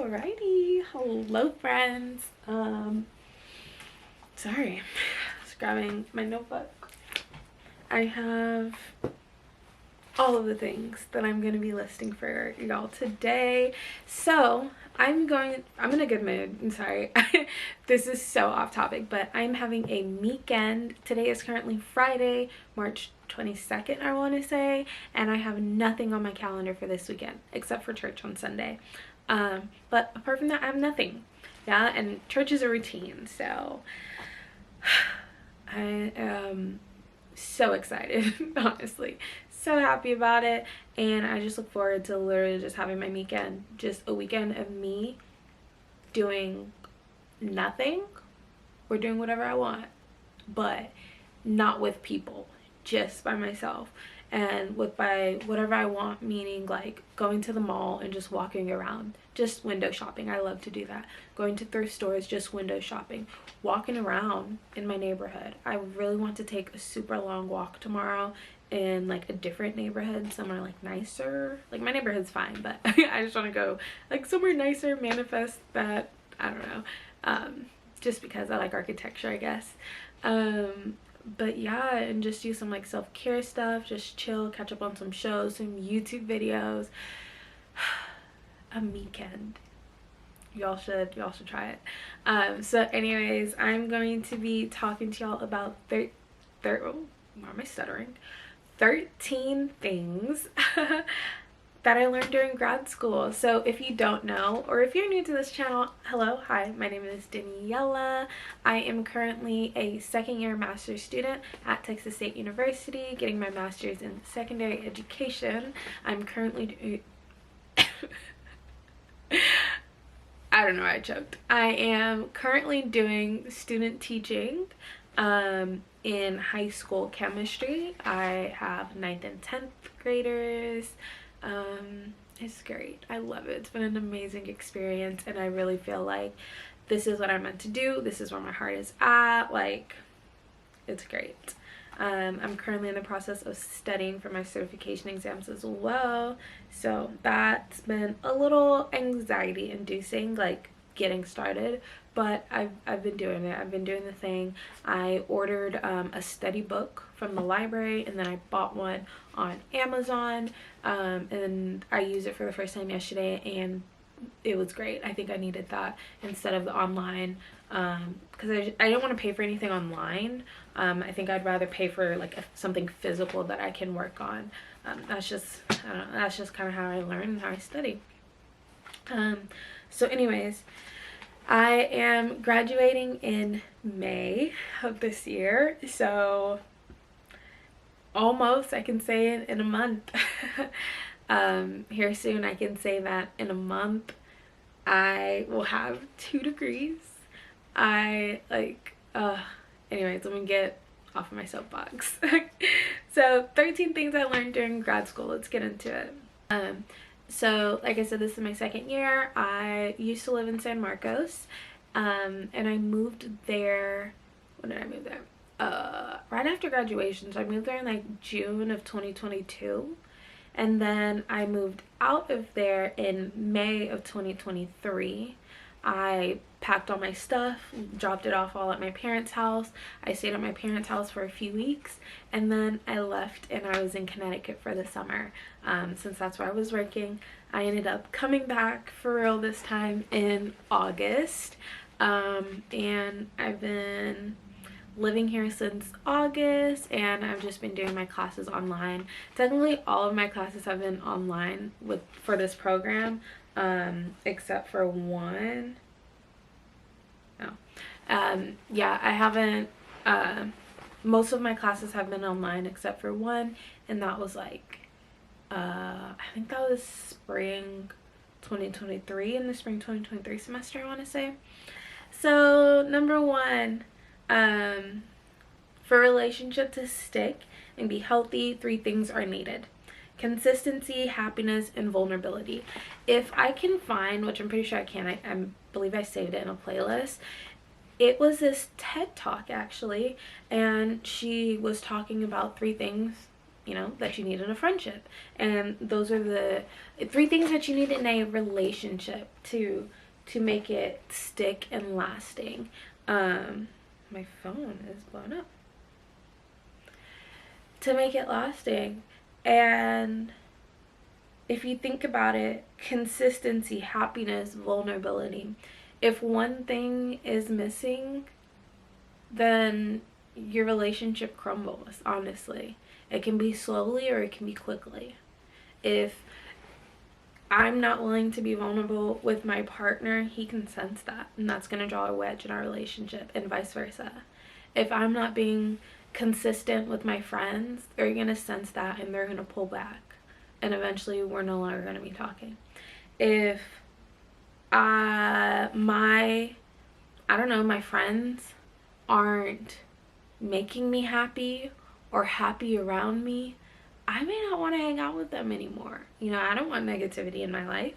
Alrighty, hello friends. Sorry, just grabbing my notebook. I have all of the things that I'm gonna be listing for y'all today. So I'm in a good mood. I'm sorry. This is so off topic, but I'm having a weekend. Today is currently Friday, March 22nd, I want to say, and I have nothing on my calendar for this weekend except for church on Sunday. But apart from that, I have nothing. Yeah, and church is a routine, so I am so excited, honestly. So happy about it, and I just look forward to literally just having my weekend, just a weekend of me doing nothing or doing whatever I want, but not with people, just by myself. And with by whatever I want, meaning like going to the mall and just walking around, just window shopping. I love to do that. Going to thrift stores, just window shopping, walking around in my neighborhood. I really want to take a super long walk tomorrow in like a different neighborhood, somewhere like nicer. Like my neighborhood's fine, but I just want to go like somewhere nicer, manifest that. I don't know, just because I like architecture, I guess. But yeah, and just do some like self-care stuff, just chill, catch up on some shows, some YouTube videos. A weekend. Y'all should try it. So anyways, I'm going to be talking to y'all about why am I stuttering? 13 things that I learned during grad school. So if you don't know, or if you're new to this channel, hello, hi, my name is Daniela. I am currently a second-year master's student at Texas State University, getting my master's in secondary education. I'm currently I don't know why I choked. I am currently doing student teaching in high school chemistry. I have 9th and 10th graders. It's great. I love it. It's been an amazing experience, and I really feel like this is what I'm meant to do. This is where my heart is at. Like, it's great. I'm currently in the process of studying for my certification exams as well, so that's been a little anxiety inducing, like getting started, but I've been doing it. I've been doing the thing. I ordered a study book from the library, and then I bought one on Amazon, and I used it for the first time yesterday, and it was great. I think I needed that instead of the online, because I don't want to pay for anything online. I think I'd rather pay for like something physical that I can work on. That's just, I don't know, that's just kind of how I learn and how I study. So anyways, I am graduating in May of this year, so almost, I can say it in a month. Here soon I can say that in a month I will have 2 degrees. Anyways, let me get off of my soapbox. So 13 things I learned during grad school. Let's get into it. So like I said, this is my second year. I used to live in San Marcos, and I moved there. When did I move there? Right after graduation. So I moved there in like June of 2022, and then I moved out of there in May of 2023. I packed all my stuff, dropped it off all at my parents' house. I stayed at my parents' house for a few weeks, and then I left, and I was in Connecticut for the summer, since that's where I was working. I ended up coming back for real this time in August, and I've been living here since August, and I've just been doing my classes online. Technically all of my classes have been online for this program, except for one. Yeah, I haven't, most of my classes have been online except for one, and that was like I think that was spring 2023, in the spring 2023 semester, I want to say. So number one, for a relationship to stick and be healthy, 3 things are needed: consistency, happiness, and vulnerability. If I can find, which I'm pretty sure I can, I believe I saved it in a playlist. It was this TED talk actually, and she was talking about 3 things that you need in a friendship. And those are the 3 things that you need in a relationship to make it stick and lasting. My phone is blown up. To make it lasting. And if you think about it, consistency, happiness, vulnerability. If one thing is missing, then your relationship crumbles, honestly. It can be slowly or it can be quickly. If I'm not willing to be vulnerable with my partner, he can sense that, and that's going to draw a wedge in our relationship, and vice versa. If I'm not being consistent with my friends, they're going to sense that and they're going to pull back, and eventually we're no longer going to be talking. If my friends aren't making me happy or happy around me, I may not want to hang out with them anymore. I don't want negativity in my life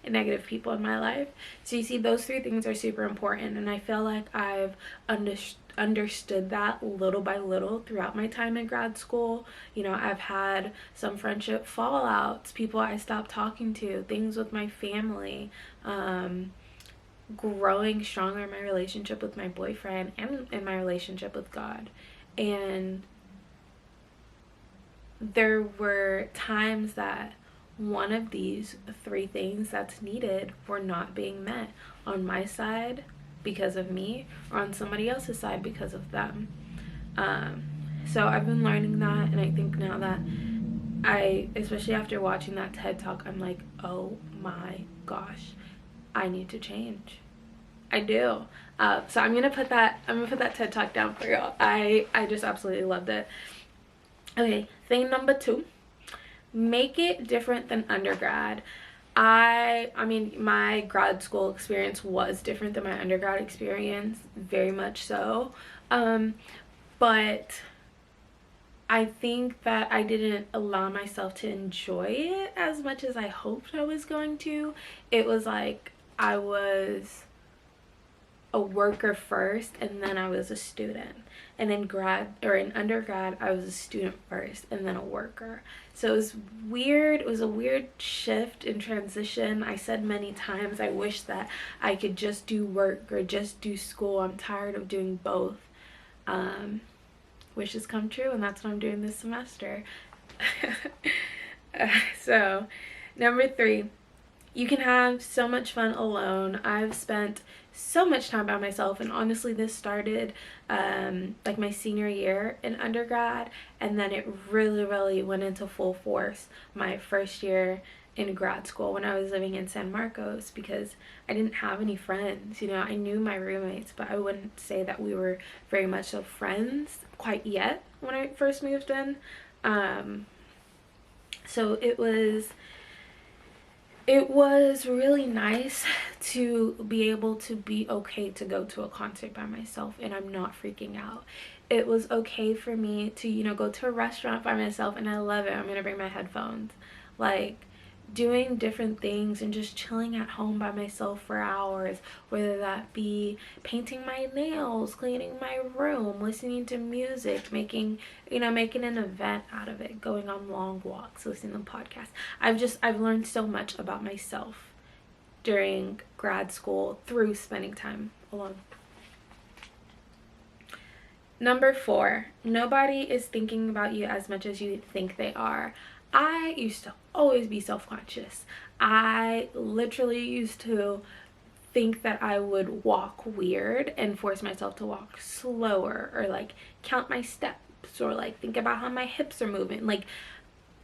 and negative people in my life. So you see, those 3 things are super important, and I feel like I've understood that little by little throughout my time in grad school. I've had some friendship fallouts, people I stopped talking to, things with my family, growing stronger in my relationship with my boyfriend and in my relationship with God. And there were times that one of these 3 things that's needed were not being met on my side because of me, or on somebody else's side because of them. So I've been learning that, and I think now that especially after watching that TED Talk, I'm like, oh my gosh, I need to change. I do. So I'm gonna put that TED Talk down for y'all. I just absolutely loved it. Okay, thing number 2, make it different than undergrad. I mean, my grad school experience was different than my undergrad experience, very much so. But I think that I didn't allow myself to enjoy it as much as I hoped I was going to. It was like I was a worker first, and then I was a student. And in undergrad, I was a student first and then a worker. So it was weird. It was a weird shift and transition. I said many times, I wish that I could just do work or just do school. I'm tired of doing both. Wishes come true, and that's what I'm doing this semester. So, number 3, you can have so much fun alone. I've spent so much time by myself, and honestly, this started like my senior year in undergrad, and then it really went into full force my first year in grad school when I was living in San Marcos, because I didn't have any friends. I knew my roommates, but I wouldn't say that we were very much so friends quite yet when I first moved in. So it was really nice to be able to be okay to go to a concert by myself and I'm not freaking out. It was okay for me to, go to a restaurant by myself, and I love it. I'm gonna bring my headphones. Like, doing different things and just chilling at home by myself for hours, whether that be painting my nails, cleaning my room, listening to music, making an event out of it, going on long walks, listening to podcasts. I've learned so much about myself during grad school through spending time alone. Number 4, nobody is thinking about you as much as you think they are. I used to always be self-conscious. I literally used to think that I would walk weird and force myself to walk slower, or like count my steps, or like think about how my hips are moving. Like,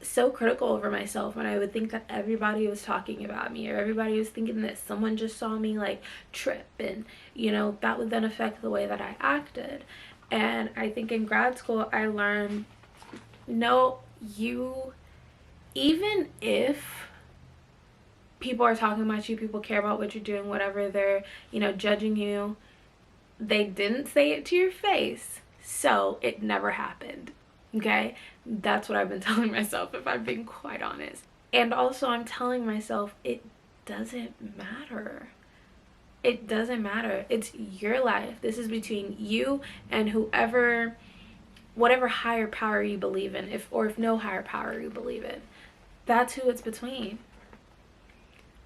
so critical over myself when I would think that everybody was talking about me, or everybody was thinking that someone just saw me like trip, and that would then affect the way that I acted. And I think in grad school I learned, no, even if people are talking about you, people care about what you're doing, whatever, they're, judging you, they didn't say it to your face, so it never happened, okay? That's what I've been telling myself, if I'm being quite honest. And also, I'm telling myself, it doesn't matter. It doesn't matter. It's your life. This is between you and whoever whatever higher power you believe in, if no higher power you believe in. That's who it's between.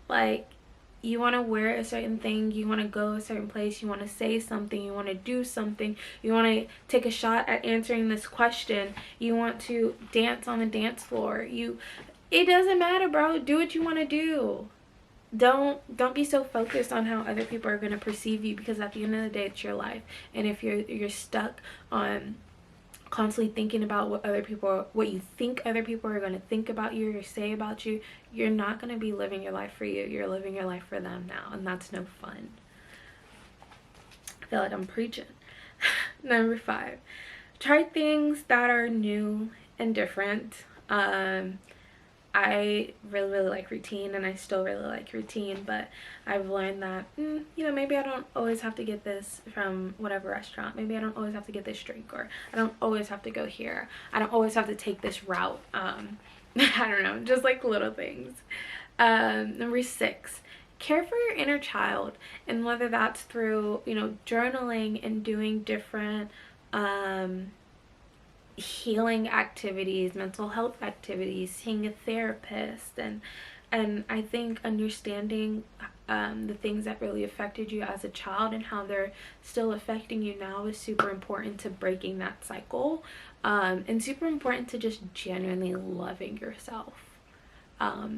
Like, you want to wear a certain thing, you want to go a certain place, you want to say something, you want to do something, you want to take a shot at answering this question, you want to dance on the dance floor. It doesn't matter, bro. Do what you want to do. Don't be so focused on how other people are going to perceive you, because at the end of the day, it's your life. And if you're stuck on constantly thinking about what you think other people are going to think about you or say about you, you're not going to be living your life for you. You're living your life for them now, and that's no fun. I feel like I'm preaching. Number 5, try things that are new and different. I really like routine, and I still really like routine, but I've learned that, maybe I don't always have to get this from whatever restaurant. Maybe I don't always have to get this drink, or I don't always have to go here. I don't always have to take this route. I don't know, just like little things. Number 6, care for your inner child, and whether that's through, journaling and doing different, healing activities, mental health activities, seeing a therapist, and I think understanding the things that really affected you as a child and how they're still affecting you now is super important to breaking that cycle, and super important to just genuinely loving yourself. I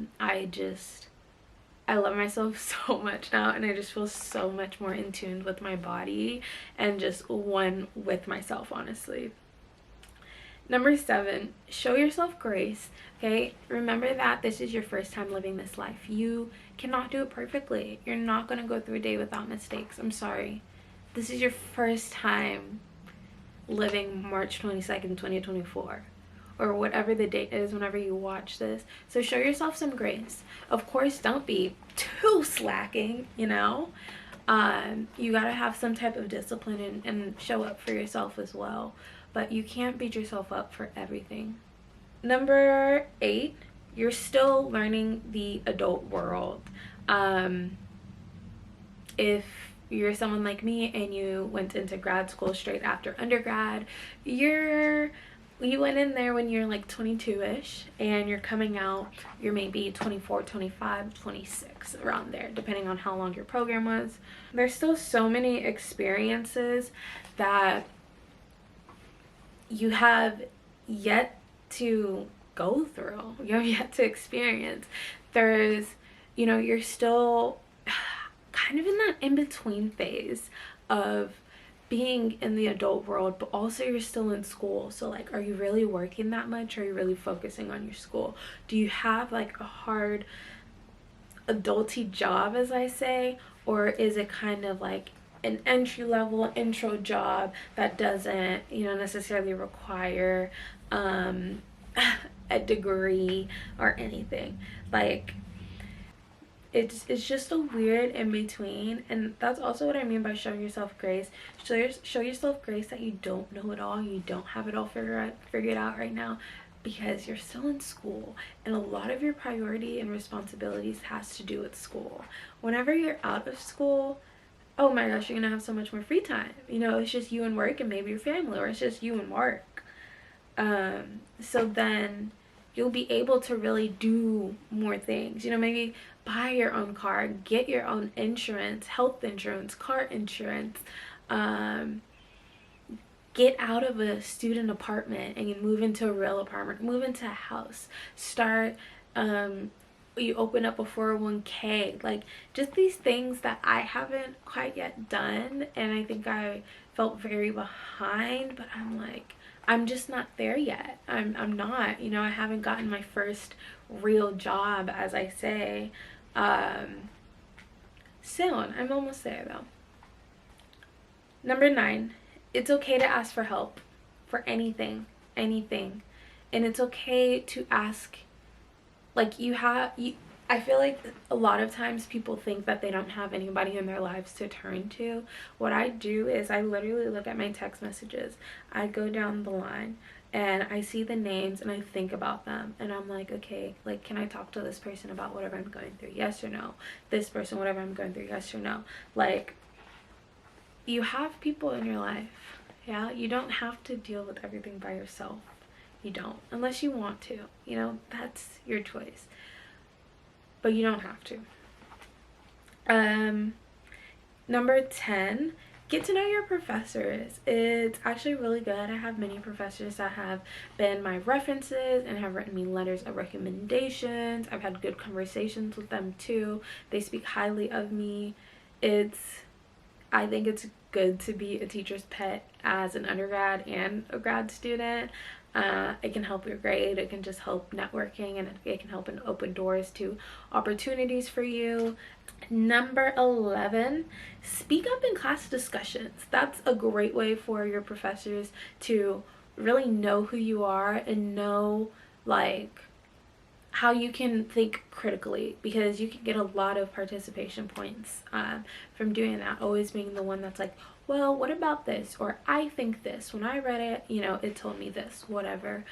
love myself so much now, and I just feel so much more in tune with my body and just one with myself, honestly. Number 7, show yourself grace, okay? Remember that this is your first time living this life. You cannot do it perfectly. You're not going to go through a day without mistakes. I'm sorry. This is your first time living March 22nd, 2024. Or whatever the date is whenever you watch this. So show yourself some grace. Of course, don't be too slacking, You gotta have some type of discipline and show up for yourself as well. But you can't beat yourself up for everything. Number 8, you're still learning the adult world. If you're someone like me and you went into grad school straight after undergrad, you went in there when you're like 22-ish, and you're coming out, you're maybe 24, 25, 26, around there, depending on how long your program was. There's still so many experiences that you have yet to go through, you have yet to experience. There's, you're still kind of in that in-between phase of being in the adult world, but also you're still in school. So like, are you really working that much? Are you really focusing on your school? Do you have like a hard adulty job, as I say, or is it kind of like an entry-level intro job that doesn't necessarily require a degree or anything? Like, it's just a weird in between, and that's also what I mean by showing yourself grace. Show yourself grace that you don't know it all, you don't have it all figured out right now, because you're still in school, and a lot of your priority and responsibilities has to do with school. Whenever you're out of school, oh my gosh, you're gonna have so much more free time. It's just you and work and maybe your family, or it's just you and work. So then you'll be able to really do more things. Maybe buy your own car, get your own insurance, health insurance, car insurance, get out of a student apartment and you move into a real apartment, move into a house, start, you open up a 401k, like just these things that I haven't quite yet done, and I think I felt very behind, but I'm like, I'm just not there yet. I'm not, I haven't gotten my first real job, as I say. Soon. I'm almost there though. Number 9, it's okay to ask for help for anything. And it's okay to ask, like, I feel like a lot of times people think that they don't have anybody in their lives to turn to. What I do is I literally look at my text messages. I go down the line and I see the names and I think about them, and I'm like, okay, like, can I talk to this person about whatever I'm going through? Yes or no? This person, whatever I'm going through, yes or no? Like, you have people in your life. Yeah, you don't have to deal with everything by yourself. You don't, unless you want to, you know, that's your choice, but you don't have to. Number 10, get to know your professors. It's actually really good. I have many professors that have been my references and have written me letters of recommendations. I've had good conversations with them too. They speak highly of me. I think it's good to be a teacher's pet as an undergrad and a grad student. It can help your grade, it can just help networking, and it can help open doors to opportunities for you. Number 11, speak up in class discussions. That's a great way for your professors to really know who you are and know like how you can think critically, because you can get a lot of participation points from doing that, always being the one that's like, well, what about this, or I think this, when I read it, you know, it told me this, whatever.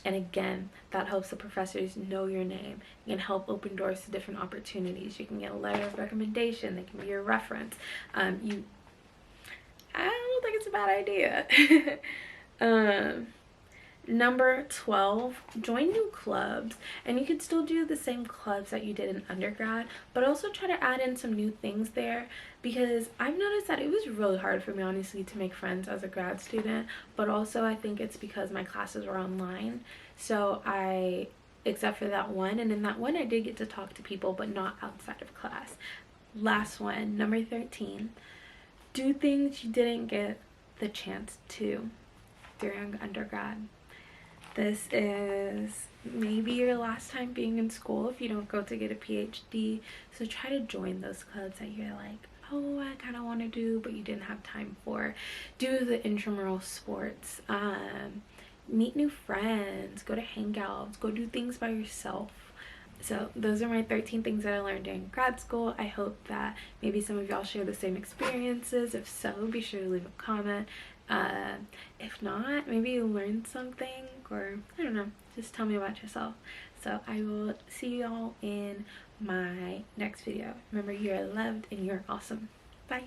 And again, that helps the professors know your name and help open doors to different opportunities. You can get a letter of recommendation, they can be your reference. I don't think it's a bad idea. Number 12, join new clubs. And you could still do the same clubs that you did in undergrad, but also try to add in some new things there, because I've noticed that it was really hard for me, honestly, to make friends as a grad student. But also I think it's because my classes were online, so except for that one, and in that one I did get to talk to people, but not outside of class. Last one, number 13, do things you didn't get the chance to during undergrad. This is maybe your last time being in school if you don't go to get a PhD. So try to join those clubs that you're like, oh, I kind of want to do, but you didn't have time for. Do the intramural sports. Meet new friends. Go to hangouts. Go do things by yourself. So those are my 13 things that I learned during grad school. I hope that maybe some of y'all share the same experiences. If so, be sure to leave a comment. If not, maybe you learned something, or I don't know, just tell me about yourself. So I will see y'all in my next video. Remember, you are loved and you're awesome. Bye.